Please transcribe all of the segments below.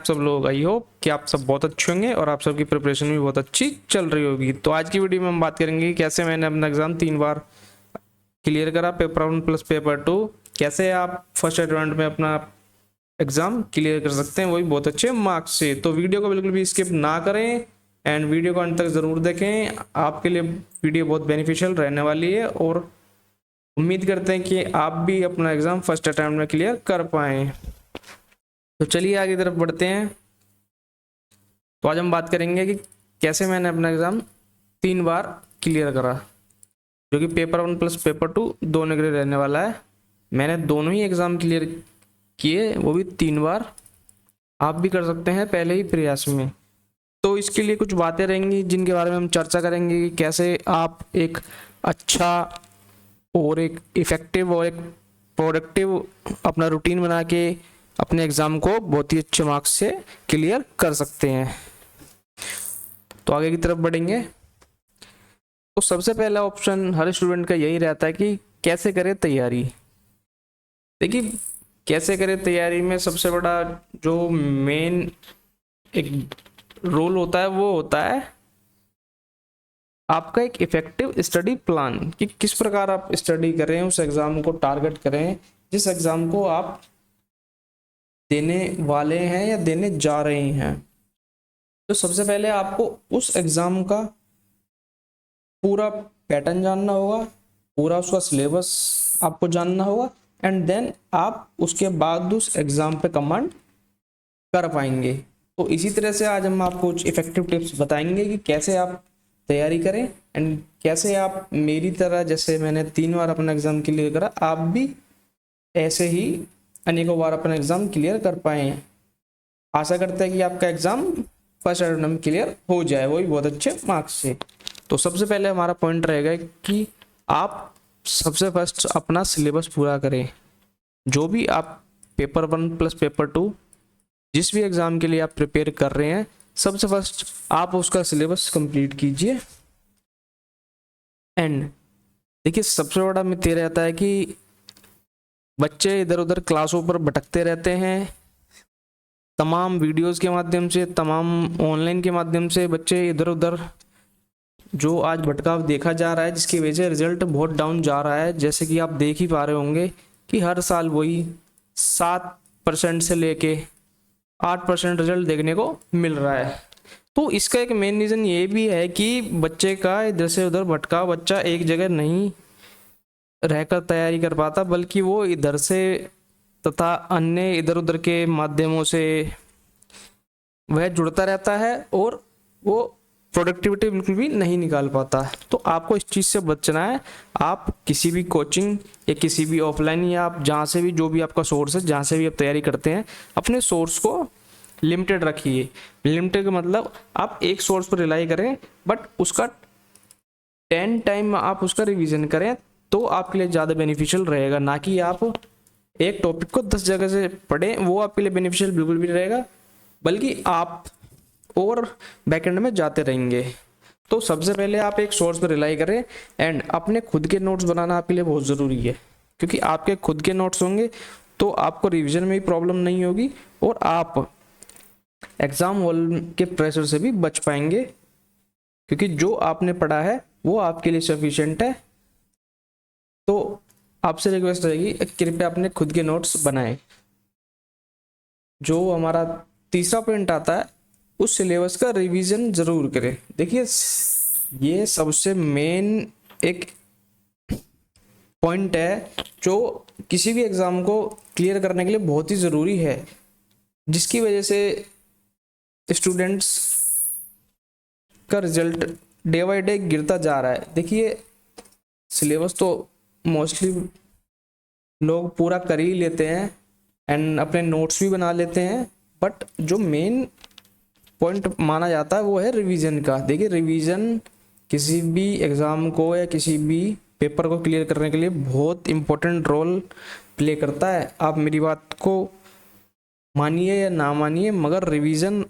आप सब लोग, आई होप कि आप सब बहुत अच्छे होंगे और आप सबकी प्रिपरेशन भी बहुत अच्छी चल रही होगी। तो आज की वीडियो में हम बात करेंगे कि कैसे मैंने अपना एग्जाम 3 बार क्लियर करा, पेपर 1 प्लस पेपर 2। कैसे आप फर्स्ट अटेम्प्ट में अपना एग्जाम क्लियर कर सकते हैं, वही बहुत अच्छे मार्क्स से। तो वीडियो को बिल्कुल भी स्किप ना करें एंड वीडियो को अंत तक जरूर देखें, आपके लिए वीडियो बहुत बेनिफिशियल रहने वाली है और उम्मीद करते हैं कि आप भी अपना एग्जाम फर्स्ट अटेम्प्ट में क्लियर कर पाएँ। तो चलिए आगे तरफ बढ़ते हैं। तो आज हम बात करेंगे कि कैसे मैंने अपना एग्ज़ाम 3 बार क्लियर करा, जो कि पेपर 1 प्लस पेपर 2 दोनों के लिए रहने वाला है। मैंने दोनों ही एग्ज़ाम क्लियर किए, वो भी 3 बार। आप भी कर सकते हैं पहले ही प्रयास में। तो इसके लिए कुछ बातें रहेंगी जिनके बारे में हम चर्चा करेंगे कि कैसे आप एक अच्छा और एक इफ़ेक्टिव और एक प्रोडक्टिव अपना रूटीन बना के अपने एग्ज़ाम को बहुत ही अच्छे मार्क्स से क्लियर कर सकते हैं। तो आगे की तरफ बढ़ेंगे। तो सबसे पहला ऑप्शन हर स्टूडेंट का यही रहता है कि कैसे करें तैयारी। देखिए, कैसे करें तैयारी में सबसे बड़ा जो मेन एक रोल होता है वो होता है आपका एक इफेक्टिव स्टडी प्लान, कि किस प्रकार आप स्टडी करें, उस एग्ज़ाम को टारगेट करें जिस एग्ज़ाम को आप देने वाले हैं या देने जा रहे हैं। तो सबसे पहले आपको उस एग्ज़ाम का पूरा पैटर्न जानना होगा, पूरा उसका सिलेबस आपको जानना होगा एंड देन आप उसके बाद उस एग्ज़ाम पे कमांड कर पाएंगे। तो इसी तरह से आज हम आपको कुछ इफेक्टिव टिप्स बताएंगे कि कैसे आप तैयारी करें एंड कैसे आप मेरी तरह, जैसे मैंने 3 बार अपना एग्ज़ाम क्लियर करा, आप भी ऐसे ही अनेकों बार अपना एग्ज़ाम क्लियर कर पाएँ। आशा करते हैं कि आपका एग्ज़ाम फर्स्ट अटेम्प्ट में क्लियर हो जाए, वो भी बहुत अच्छे मार्क्स से। तो सबसे पहले हमारा पॉइंट रहेगा कि आप सबसे फर्स्ट अपना सिलेबस पूरा करें। जो भी आप पेपर 1 प्लस पेपर 2 जिस भी एग्ज़ाम के लिए आप प्रिपेयर कर रहे हैं, सबसे फर्स्ट आप उसका सिलेबस कंप्लीट कीजिए। एंड देखिए, सबसे बड़ा मिथ ये रहता है कि बच्चे इधर उधर क्लासों पर भटकते रहते हैं। तमाम वीडियोस के माध्यम से, तमाम ऑनलाइन के माध्यम से बच्चे इधर उधर जो आज भटकाव देखा जा रहा है, जिसकी वजह से रिजल्ट बहुत डाउन जा रहा है। जैसे कि आप देख ही पा रहे होंगे कि हर साल वही 7% से लेके 8% रिजल्ट देखने को मिल रहा है। तो इसका एक मेन रीज़न ये भी है कि बच्चे का इधर से उधर भटकाव, बच्चा एक जगह नहीं रहकर तैयारी कर पाता, बल्कि वो इधर से तथा अन्य इधर उधर के माध्यमों से वह जुड़ता रहता है और वो प्रोडक्टिविटी बिल्कुल भी नहीं निकाल पाता। तो आपको इस चीज़ से बचना है। आप किसी भी कोचिंग या किसी भी ऑफलाइन या आप जहाँ से भी, जो भी आपका सोर्स है, जहाँ से भी आप तैयारी करते हैं, अपने सोर्स को लिमिटेड रखिए। लिमिटेड का मतलब आप एक सोर्स पर रिलाई करें, बट उसका 10 टाइम आप उसका रिवीजन करें, तो आपके लिए ज़्यादा बेनिफिशियल रहेगा। ना कि आप एक टॉपिक को 10 जगह से पढ़ें, वो आपके लिए बेनिफिशियल बिल्कुल भी रहेगा, बल्कि आप और बैकएंड में जाते रहेंगे। तो सबसे पहले आप एक सोर्स पर रिलाई करें एंड अपने खुद के नोट्स बनाना आपके लिए बहुत ज़रूरी है, क्योंकि आपके खुद के नोट्स होंगे तो आपको रिवीजन में भी प्रॉब्लम नहीं होगी और आप एग्ज़ाम हॉल के प्रेशर से भी बच पाएंगे, क्योंकि जो आपने पढ़ा है वो आपके लिए सफिशिएंट है। तो आपसे रिक्वेस्ट रहेगी, कृपया अपने खुद के नोट्स बनाएं। जो हमारा तीसरा पॉइंट आता है, उस सिलेबस का रिवीजन ज़रूर करें। देखिए, ये सबसे मेन एक पॉइंट है जो किसी भी एग्ज़ाम को क्लियर करने के लिए बहुत ही ज़रूरी है, जिसकी वजह से स्टूडेंट्स का रिजल्ट डे बाई डे गिरता जा रहा है। देखिए, सिलेबस तो मोस्टली लोग पूरा कर ही लेते हैं एंड अपने नोट्स भी बना लेते हैं, बट जो मेन पॉइंट माना जाता है वो है रिवीजन का। देखिए, रिवीजन किसी भी एग्ज़ाम को या किसी भी पेपर को क्लियर करने के लिए बहुत इम्पोर्टेंट रोल प्ले करता है। आप मेरी बात को मानिए या ना मानिए, मगर रिवीजन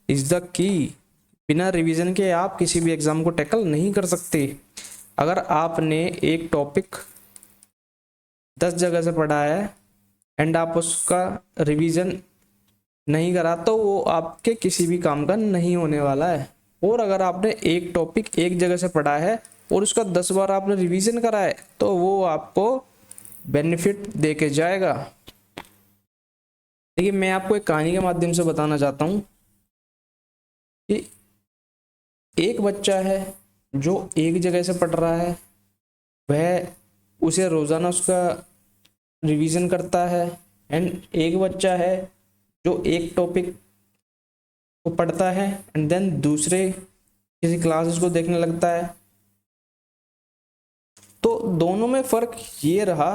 इज़ द की। बिना रिवीजन के आप किसी भी एग्ज़ाम को टैकल नहीं कर सकते। अगर आपने एक टॉपिक 10 जगह से पढ़ा है एंड आप उसका रिवीजन नहीं करा तो वो आपके किसी भी काम का नहीं होने वाला है। और अगर आपने एक टॉपिक एक जगह से पढ़ा है और उसका 10 बार आपने रिवीजन करा है तो वो आपको बेनिफिट दे के जाएगा। देखिए मैं आपको एक कहानी के माध्यम से बताना चाहता हूँ कि एक बच्चा है जो एक जगह से पढ़ रहा है, वह उसे रोजाना उसका रिवीजन करता है। एंड एक बच्चा है जो एक टॉपिक को पढ़ता है एंड देन दूसरे किसी क्लासेस को देखने लगता है। तो दोनों में फर्क ये रहा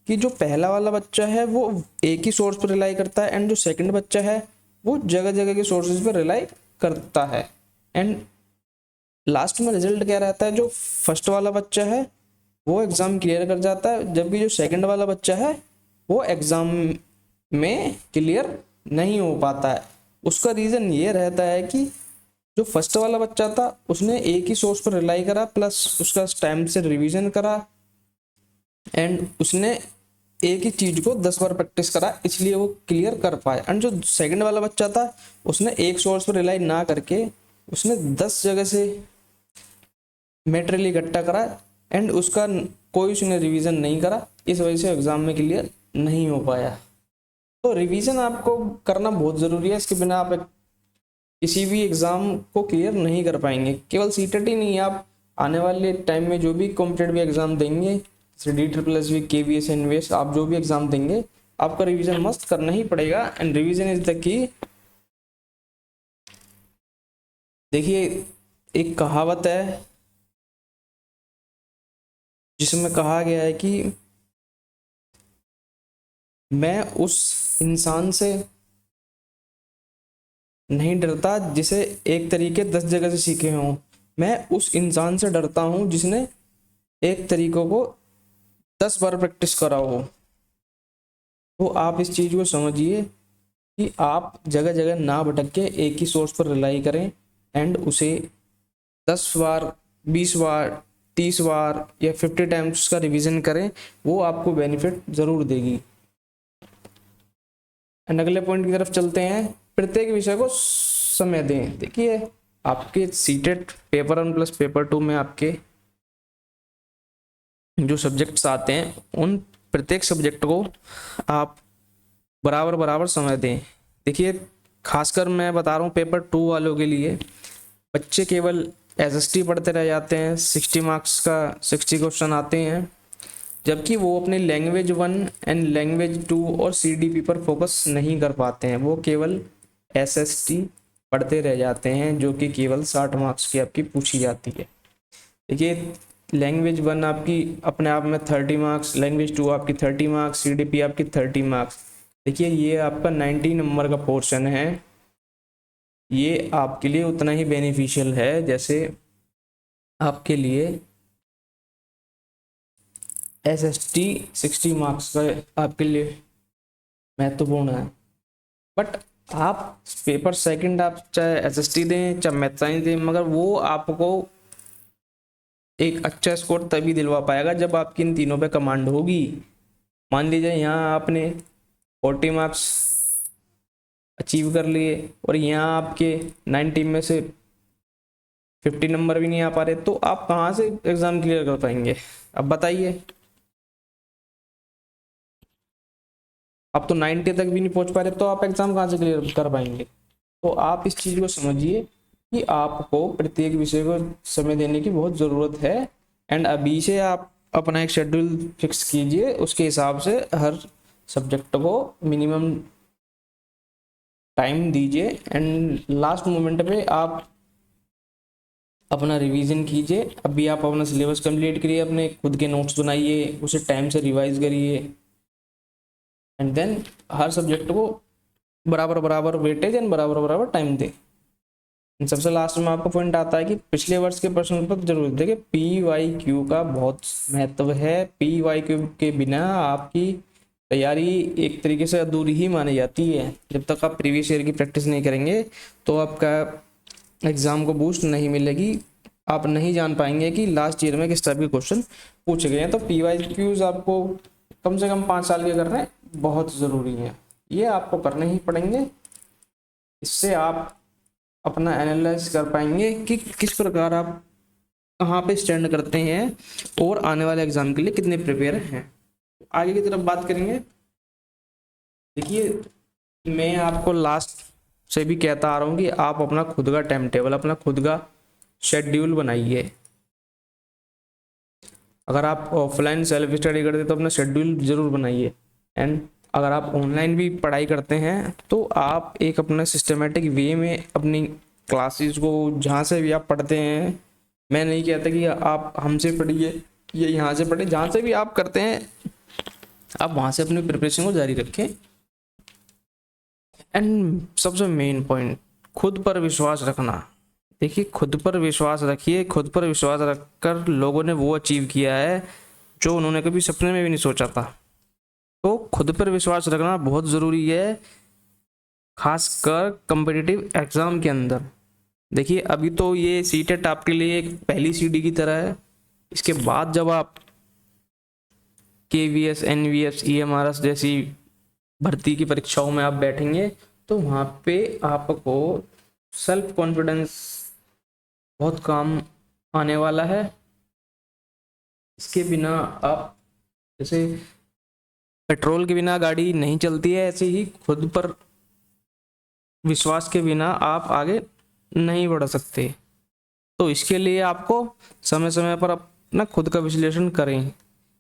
कि जो पहला वाला बच्चा है वो एक ही सोर्स पर रिलाई करता है एंड जो सेकंड बच्चा है वो जगह जगह के सोर्सेज पर रिलाई करता है। एंड लास्ट में रिजल्ट क्या रहता है, जो फर्स्ट वाला बच्चा है वो एग्जाम क्लियर कर जाता है, जबकि जो सेकंड वाला बच्चा है वो एग्जाम में क्लियर नहीं हो पाता है। उसका रीजन ये रहता है कि जो फर्स्ट वाला बच्चा था उसने एक ही सोर्स पर रिलाई करा, प्लस उसका टाइम से रिवीजन करा एंड उसने एक ही चीज को 10 बार प्रैक्टिस करा, इसलिए वो क्लियर कर पाया। एंड जो सेकंड वाला बच्चा था उसने एक सोर्स पर रिलाई ना करके उसने 10 जगह से मेटेरियल इकट्ठा करा एंड उसका कोई उसने रिवीजन नहीं करा, इस वजह से एग्जाम में क्लियर नहीं हो पाया। तो रिवीजन आपको करना बहुत ज़रूरी है, इसके बिना आप किसी भी एग्ज़ाम को क्लियर नहीं कर पाएंगे। केवल सीटेट ही नहीं, आप आने वाले टाइम में जो भी कॉम्पिटेटिव एग्ज़ाम देंगे जैसे DSSB, KVS, NVS, आप जो भी एग्ज़ाम देंगे आपका रिवीजन मस्त करना ही पड़ेगा। And revision is the key. देखिए एक कहावत है जिसमें कहा गया है कि मैं उस इंसान से नहीं डरता जिसे एक तरीके 10 जगह से सीखे हों, मैं उस इंसान से डरता हूं जिसने एक तरीकों को 10 बार प्रैक्टिस करा हो। तो आप इस चीज़ को समझिए कि आप जगह जगह ना भटक के एक ही सोर्स पर रिलाई करें एंड उसे 10 बार, 20 बार, 30 बार या 50 टाइम्स उसका रिवीजन करें, वो आपको बेनिफिट ज़रूर देगी। एंड अगले पॉइंट की तरफ चलते हैं, प्रत्येक विषय को समय दें। देखिए आपके सीटेट पेपर 1 प्लस पेपर 2 में आपके जो सब्जेक्ट्स आते हैं उन प्रत्येक सब्जेक्ट को आप बराबर बराबर समय दें। देखिए खासकर मैं बता रहा हूँ पेपर 2 वालों के लिए, बच्चे केवल SST पढ़ते रह जाते हैं, 60 मार्क्स का 60 क्वेश्चन आते हैं, जबकि वो अपने लैंग्वेज 1 एंड लैंग्वेज 2 और CDP पर फोकस नहीं कर पाते हैं। वो केवल SST पढ़ते रह जाते हैं जो कि केवल 60 मार्क्स की आपकी पूछी जाती है। देखिए लैंग्वेज 1 आपकी अपने आप में 30 मार्क्स, लैंग्वेज 2 आपकी 30 मार्क्स, CDP आपकी 30 मार्क्स। देखिए ये आपका 90 नंबर का पोर्शन है, ये आपके लिए उतना ही बेनिफिशियल है जैसे आपके लिए SST 60 मार्क्स का आपके लिए महत्वपूर्ण है। बट आप पेपर सेकंड आप चाहे SST दें चाहे मैथ साइंस दें, मगर वो आपको एक अच्छा स्कोर तभी दिलवा पाएगा जब आपकी इन तीनों पे कमांड होगी। मान लीजिए यहाँ आपने 40 मार्क्स अचीव कर लिए और यहाँ आपके 90 में से 50 नंबर भी नहीं आ पा रहे, तो आप कहाँ से एग्जाम क्लियर कर पाएंगे? अब बताइए, आप तो 90 तक भी नहीं पहुंच पा रहे तो आप एग्जाम कहाँ से क्लियर कर पाएंगे? तो आप इस चीज को समझिए कि आपको प्रत्येक विषय को समय देने की बहुत ज़रूरत है। एंड अभी से आप अपना एक शेड्यूल फिक्स कीजिए, उसके हिसाब से हर सब्जेक्ट को मिनिमम टाइम दीजिए एंड लास्ट मोमेंट पे आप अपना रिवीजन कीजिए। अभी आप अपना सिलेबस कंप्लीट करिए, अपने खुद के नोट्स बनाइए, उसे टाइम से रिवाइज करिए एंड देन हर सब्जेक्ट को बराबर बराबर वेटेज एंड बराबर बराबर टाइम दें। सबसे लास्ट में आपको पॉइंट आता है कि पिछले वर्ष के प्रश्न पत्र जरूर देखिए। PYQ का बहुत महत्व है। PYQ के बिना आपकी तैयारी एक तरीके से अधूरी ही मानी जाती है। जब तक आप प्रीवियस ईयर की प्रैक्टिस नहीं करेंगे तो आपका एग्जाम को बूस्ट नहीं मिलेगी, आप नहीं जान पाएंगे कि लास्ट ईयर में किस टाइप के क्वेश्चन पूछे गए हैं। तो PYQs आपको कम से कम 5 साल के करने बहुत ज़रूरी है, ये आपको करने ही पड़ेंगे। इससे आप अपना एनालाइज कर पाएंगे कि किस प्रकार आप कहाँ पे स्टैंड करते हैं और आने वाले एग्जाम के लिए कितने प्रिपेयर हैं। आगे की तरफ बात करेंगे। देखिए, मैं आपको लास्ट से भी कहता आ रहा हूँ कि आप अपना खुद का टाइम टेबल, अपना खुद का शेड्यूल बनाइए। अगर आप ऑफलाइन सेल्फ स्टडी करते तो अपना शेड्यूल जरूर बनाइए, एंड अगर आप ऑनलाइन भी पढ़ाई करते हैं तो आप एक अपना सिस्टमेटिक वे में अपनी क्लासेस को, जहाँ से भी आप पढ़ते हैं, मैं नहीं कहता कि आप हमसे पढ़िए या यहाँ से पढ़े, जहाँ से भी आप करते हैं आप वहाँ से अपनी प्रिपरेशन को जारी रखें। एंड सबसे मेन पॉइंट, खुद पर विश्वास रखना। देखिए, खुद पर विश्वास रखिए। खुद पर विश्वास रखकर लोगों ने वो अचीव किया है जो उन्होंने कभी सपने में भी नहीं सोचा था। तो खुद पर विश्वास रखना बहुत ज़रूरी है, खासकर कम्पिटिटिव एग्ज़ाम के अंदर। देखिए, अभी तो ये सीटेट आपके लिए एक पहली सीढ़ी की तरह है। इसके बाद जब आप KVS, NVS, EMRS जैसी भर्ती की परीक्षाओं में आप बैठेंगे तो वहाँ पे आपको सेल्फ कॉन्फिडेंस बहुत काम आने वाला है। इसके बिना आप, जैसे पेट्रोल के बिना गाड़ी नहीं चलती है, ऐसे ही खुद पर विश्वास के बिना आप आगे नहीं बढ़ सकते। तो इसके लिए आपको समय समय पर अपना खुद का विश्लेषण करें।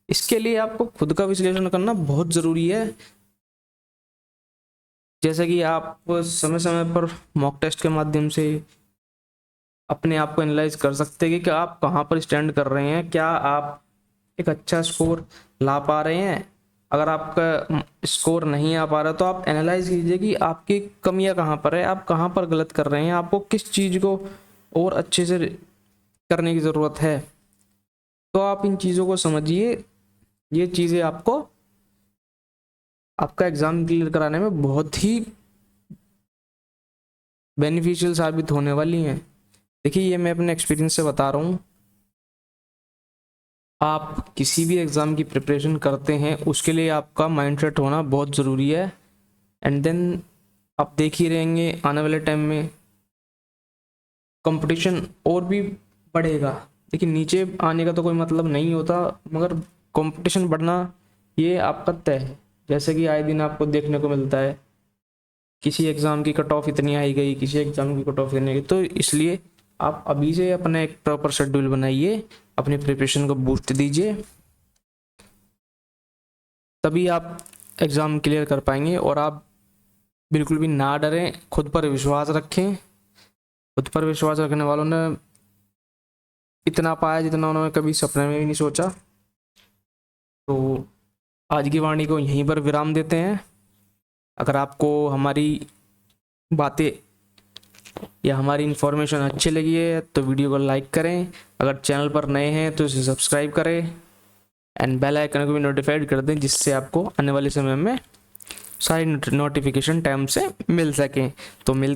इसके लिए आपको खुद का विश्लेषण करना बहुत ज़रूरी है। जैसे कि आप समय समय पर मॉक टेस्ट के माध्यम से अपने आप को एनालाइज कर सकते हैं कि आप कहाँ पर स्टैंड कर रहे हैं, क्या आप एक अच्छा स्कोर ला पा रहे हैं। अगर आपका स्कोर नहीं आ पा रहा तो आप एनालाइज कीजिए कि आपकी कमियां कहाँ पर है, आप कहाँ पर गलत कर रहे हैं, आपको किस चीज़ को और अच्छे से करने की ज़रूरत है। तो आप इन चीज़ों को समझिए। ये चीज़ें आपको आपका एग्ज़ाम क्लियर कराने में बहुत ही बेनिफिशियल साबित होने वाली हैं। देखिए, ये मैं अपने एक्सपीरियंस से बता रहा हूँ। आप किसी भी एग्ज़ाम की प्रिपरेशन करते हैं उसके लिए आपका माइंडसेट होना बहुत ज़रूरी है। एंड देन आप देख ही रहेंगे आने वाले टाइम में कंपटीशन और भी बढ़ेगा। लेकिन नीचे आने का तो कोई मतलब नहीं होता, मगर कंपटीशन बढ़ना ये आपका तय है। जैसे कि आए दिन आपको देखने को मिलता है, किसी एग्ज़ाम की कट ऑफ इतनी आई गई, किसी एग्ज़ाम की कट ऑफ इतनी आई गई। तो इसलिए आप अभी से अपना एक प्रॉपर शेड्यूल बनाइए, अपनी प्रिपरेशन को बूस्ट दीजिए, तभी आप एग्ज़ाम क्लियर कर पाएंगे। और आप बिल्कुल भी ना डरें, खुद पर विश्वास रखें। खुद पर विश्वास रखने वालों ने इतना पाया जितना उन्होंने कभी सपने में भी नहीं सोचा। तो आज की वाणी को यहीं पर विराम देते हैं। अगर आपको हमारी बातें या हमारी इन्फॉर्मेशन अच्छी लगी है तो वीडियो को लाइक करें। अगर चैनल पर नए हैं तो इसे सब्सक्राइब करें एंड बेल आइकन को भी नोटिफाइड कर दें, जिससे आपको आने वाले समय में सारी नोटिफिकेशन टाइम से मिल सकें। तो मिलते